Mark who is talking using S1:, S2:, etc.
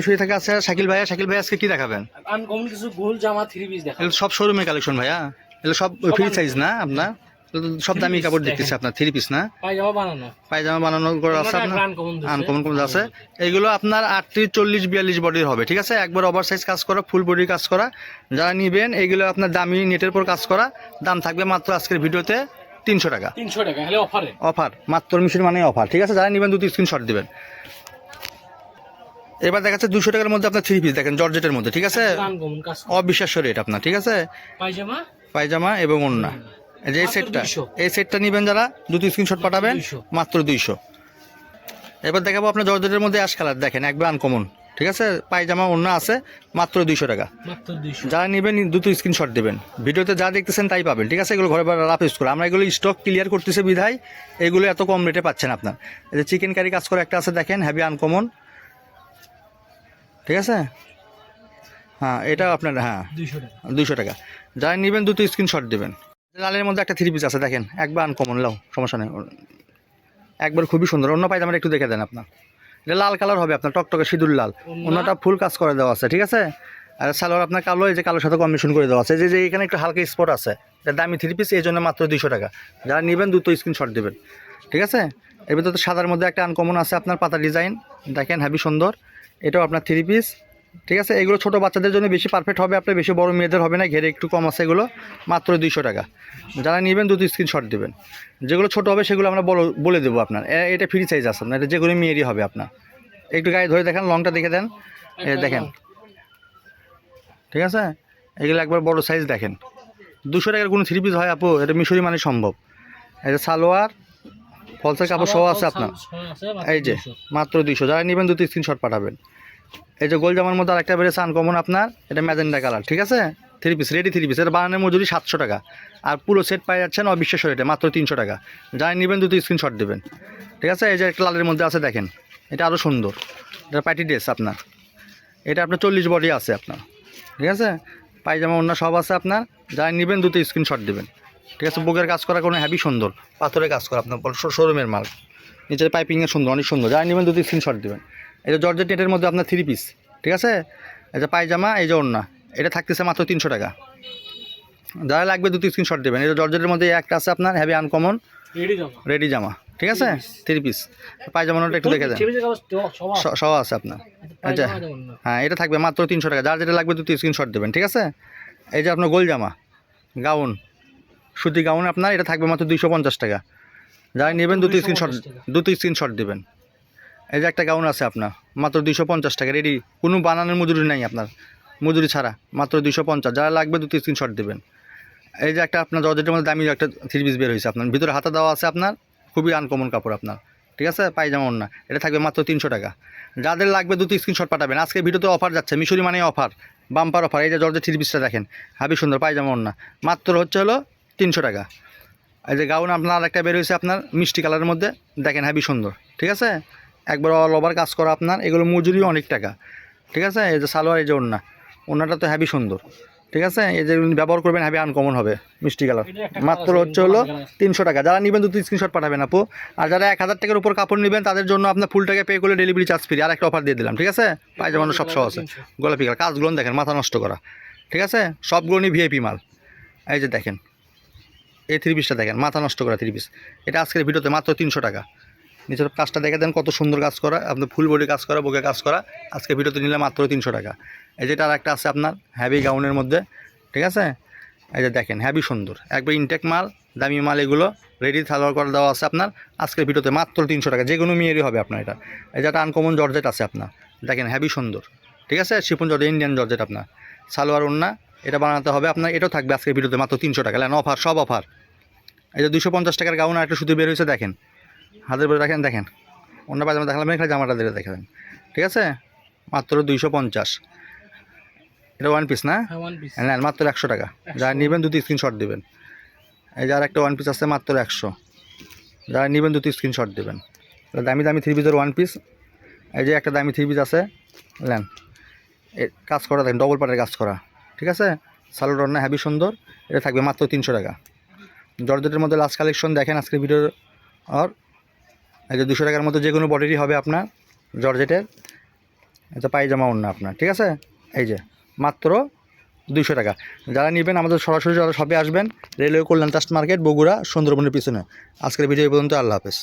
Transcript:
S1: শুয়ে থাকে আছে শাকিল ভাইয়া। শাকিল ভাই আজকে কি দেখাবেন?
S2: আনকমন কিছু গোল জামা থ্রি পিস দেখাবো।
S1: এগুলো সব শোরুমের কালেকশন ভাইয়া, এগুলো সব ফ্রি সাইজ না আপনার? সব দামি কাপড় দেখতেছে আপনার, থ্রি পিস না?
S2: পায়জামা বানানো,
S1: পায়জামা বানানো করে আছে আপনার, আনকমন কমন আছে। এইগুলো আপনার 38, 40, 42 বডির হবে, ঠিক আছে? একবার ওভার সাইজ কাজ করা, ফুল বডির কাজ করা। যারা নিবেন এইগুলো আপনার দামি নেটের উপর কাজ করা, দাম থাকবে মাত্র আজকের ভিডিওতে 300 টাকা।
S2: 300 টাকা হলে অফারে,
S1: অফার মাত্র মিশন মানে অফার, ঠিক আছে? যারা নিবেন দুটো স্ক্রিনশট দিবেন। এবার দেখাচ্ছে 200 টাকার মধ্যে আপনার থ্রি পিস দেখেন, জর্জেটের মধ্যে, ঠিক আছে?
S2: আনকমন কাজ,
S1: অবিশ্বাস্য রেট আপনার, ঠিক আছে?
S2: পায়জামা
S1: পায়জামা এবং ওড়না, এই যে এই সেটটা নিবেন যারা, দুটো স্ক্রিনশট পাঠাবেন, মাত্র 200। এবার দেখাবো আপনার জর্জেটের মধ্যে অ্যাশ কালার দেখেন, একবার আনকমন, ঠিক আছে? পায়জামা ওড়না আছে, মাত্র 200 টাকা।
S2: মাত্র 200।
S1: যারা নেবেন দুটো স্ক্রিনশট দেবেন, ভিডিওতে যা দেখতেছেন তাই পাবেন, ঠিক আছে? এগুলো ঘরে রাফ ইউজ করে আমরা এগুলো স্টক ক্লিয়ার করতেছে বিধায় এগুলো এত কম রেটে পাচ্ছেন আপনার। এই যে চিকেন কারি কাজ করে একটা আছে দেখেন, হ্যাভি আনকমন, ঠিক আছে? হ্যাঁ, এটা আপনার, হ্যাঁ 200 টাকা। যারা নেবেন দুটো স্ক্রিনশট দেবেন। লালের মধ্যে একটা থ্রি পিস আছে দেখেন, একবার আনকমন, লাও সমস্যা নেই, একবার খুবই সুন্দর। অন্য পায়জামাটা একটু দেখে দেন আপনার, এটা লাল কালার হবে আপনার, টকটকে সিঁদুর লাল, অন্যটা ফুল কাজ করে দেওয়া আছে, ঠিক আছে? আর সালোয়ার আপনার কালো, এই যে কালোর সাথে কম্বিনেশন করে দেওয়া আছে, যে এখানে একটু হালকা স্পট আছে, এটা দামি থ্রি পিস, এই জন্য মাত্র 200 টাকা। যারা নেবেন দুটো স্ক্রিনশট দেবেন, ঠিক আছে? এর ভিতরে সাদার মধ্যে একটা আনকমন আছে আপনার, পাতা ডিজাইন দেখেন, হ্যাভি সুন্দর, এটাও আপনার থ্রি পিস, ঠিক আছে? এগুলো ছোটো বাচ্চাদের জন্য বেশি পারফেক্ট হবে আপনার, বেশি বড় মেয়েদের হবে না, ঘেরে একটু কম আছে, এগুলো মাত্র 200 টাকা। যারা নেবেন দুটো স্ক্রিনশট দেবেন। যেগুলো ছোটো হবে সেগুলো আমরা বলে দেবো আপনার, এটা ফ্রি সাইজ আছে আপনার, এটা যে কোনো মেয়েরই হবে আপনার। একটু গায়ে ধরে দেখেন, লংটা দেখে দেন, দেখেন, ঠিক আছে? এগুলো একবার বড় সাইজ দেখেন, 200 টাকার কোনো থ্রি পিস হয় আপু? এটা মিশরি মানে সম্ভব। এই যে সালোয়ার ফলসের কাপড় সহ আছে আপনার, এই যে মাত্র 200। যারা নেবেন দুটো স্ক্রিনশট পাঠাবেন। এই যে গোল জামার মধ্যে আরেকটা বেড়েছে আনকমন আপনার, এটা ম্যাজেন্ডা কালার, ঠিক আছে? Three piece, ready three piece, এটা বানানোর মজুরি 700 টাকা, আর পুরো সেট পাই যাচ্ছেন অবিশ্বাস্য রেটে মাত্র 300 টাকা। যারা নেবেন দুটো স্ক্রিনশট দেবেন, ঠিক আছে? এই যে একটা লালের মধ্যে আছে দেখেন, এটা আরও সুন্দর, এটা পার্টি ড্রেস আপনার, এটা আপনার 40 বডি আছে আপনার, ঠিক আছে? পায়জামা ওড়না সব আছে আপনার। যারা নেবেন দুটো স্ক্রিনশট দেবেন, ঠিক আছে? বুকের কাজ করা কোনো হ্যাভি সুন্দর, পাথরের কাজ করা আপনার, শোরুমের মাল, নিচের পাইপিংয়ের সুন্দর, অনেক সুন্দর। যারা নেবেন দুটো স্ক্রিনশট দেবেন। এই যে জর্জেট নেটের মধ্যে আপনার থ্রি পিস, ঠিক আছে? এই যে পায়জামা, এই যে ওড়না, এটা থাকতেছে মাত্র 300 টাকা। যারা লাগবে দুটো স্ক্রিনশট দেবেন। এই যে জর্জেটের মধ্যে একটা আছে আপনার, হ্যাভি আনকমন রেডি জামা, ঠিক আছে? থ্রি পিস, পায়জামাটা একটু দেখে দেন, সব আছে আপনার। আচ্ছা, হ্যাঁ, এটা থাকবে মাত্র 300 টাকা। যার যেটা লাগবে দুটো স্ক্রিনশট দেবেন, ঠিক আছে? এই যে আপনার গোল জামা, গাউন, সুতি গাউন আপনার, এটা থাকবে মাত্র 250 টাকা। যারা নেবেন দুটো স্ক্রিনশট দেবেন। এই যে একটা গাউন আছে আপনার, মাত্র 250 টাকা, রেডি, কোনো বানানোর মজুরি নাই আপনার, মজুরি ছাড়া, মাত্র 250। যারা লাগবে দুটো স্ক্রিনশট দেবেন। এই যে একটা আপনার জর্জেটের মধ্যে দামি একটা থ্রি পিস বের হয়েছে আপনার, ভিতরে হাতা দেওয়া আছে আপনার, খুবই আনকমন কাপড় আপনার, ঠিক আছে? পায়জামা ওড়না, এটা থাকবে মাত্র 300 টাকা। যাদের লাগবে দুটো স্ক্রিনশট পাঠাবেন। আজকে ভিডিওতে অফার যাচ্ছে, মিশরি মানে অফার, বাম্পার অফার। এই যে জর্জেট থ্রি পিসটা দেখেন, হাবি সুন্দর, পায়জামা ওড়না, মাত্র হলো 300 টাকা। এই যে গাউন আপনার আরেকটা বের হয়েছে আপনার, মিষ্টি কালারের মধ্যে দেখেন, হাবি সুন্দর, ঠিক আছে? একবার অল ওভার কাজ করা আপনার, এগুলো মজুরিও অনেক টাকা, ঠিক আছে? এই যে সালোয়ার, এই যে ওড়নাটা তো হ্যাভি সুন্দর, ঠিক আছে? এই যে ব্যবহার করবেন, হ্যাভি আনকমন হবে, মিষ্টি কালার, মাত্র হলো 300 টাকা। যারা নেবেন দুটো স্ক্রিনশট পাঠাবেন আপু। আর যারা 1000 টাকার উপর কাপড় নেবেন তাদের জন্য আপনার ফুল টাকা পে করলে ডেলিভারি চার্জ ফ্রি, আর একটা অফার দিয়ে দিলাম, ঠিক আছে? পায়জামা সব সহ আছে, গোলাপি কালার, কাজগুলো দেখেন, মাথা নষ্ট করা, ঠিক আছে? সবগুলো নিয়ে ভিআইপি মাল। এই যে দেখেন, এই থ্রি পিসটা দেখেন, মাথা নষ্ট করা থ্রি পিস, এটা আজকের ভিডিওতে মাত্র 300 টাকা। নিচের কাজটা দেখে দেন, কত সুন্দর কাজ করা আপনার, ফুল বডি কাজ করা, বুকে কাজ করা, আজকে ভিডিওতে নিলে মাত্র 300 টাকা। এই যেটা আর একটা আছে আপনার, হ্যাভি গাউনের মধ্যে, ঠিক আছে? এই যে দেখেন, হ্যাভি সুন্দর, একবার ইনটেক মাল, দামি মাল, এগুলো রেডি সালোয়ার করে দেওয়া আছে আপনার, আজকের ভিডিওতে মাত্র 300 টাকা। যে কোনো মেয়েরই হবে আপনার এটা। এই যেটা আনকমন জর্জেট আছে আপনার, দেখেন, হ্যাভি সুন্দর, ঠিক আছে? শিফন জর্জেট, ইন্ডিয়ান জর্জেট আপনার, সালোয়ার ওড়না, এটা বানাতে হবে আপনার, এটাও থাকবে আজকের ভিডিওতে মাত্র 300 টাকা। লেন অফার, সব অফার। এই যে 250 টাকার গাউন আর একটা সুতি বের হয়েছে দেখেন, হাতের বের রাখেন, দেখেন, অন্য পায়জামা দেখালাম, এখানে জামাটা দিয়ে দেখেন, ঠিক আছে? মাত্র 250। এটা ওয়ান পিস না? হ্যাঁ, মাত্র 100 টাকা। যারা নেবেন দুটো স্ক্রিনশট দেবেন। এই যে আর একটা ওয়ান পিস আছে মাত্র 100। যারা নেবেন দুটো স্ক্রিনশট দেবেন। দামি দামি থ্রি পিসের ওয়ান পিস। এই যে একটা দামি থ্রি পিস আছে, নেন, কাজ করা দেখেন, ডবল পাটের কাজ করা, ঠিক আছে? সালোয়ার ওড়না হ্যাভি সুন্দর, এটা থাকবে মাত্র 300 টাকা। জর্জেটের মধ্যে লাস্ট কালেকশন দেখেন আজকের ভিডিওর। আর এই যে 200 টাকার মধ্যে যে কোনো বডিরই হবে আপনার, জর্জেটের, এটা পায়জামা ওড়না আপনার, ঠিক আছে? এই যে মাত্র 200 টাকা। যারা নেবেন আমাদের সরাসরি যারা শপে আসবেন, রেলওয়ে কল্যাণ ট্রাস্ট মার্কেট, বগুড়া, সুন্দরবনের পিছনে। আজকের ভিডিও এই পর্যন্ত। আল্লাহ হাফেজ।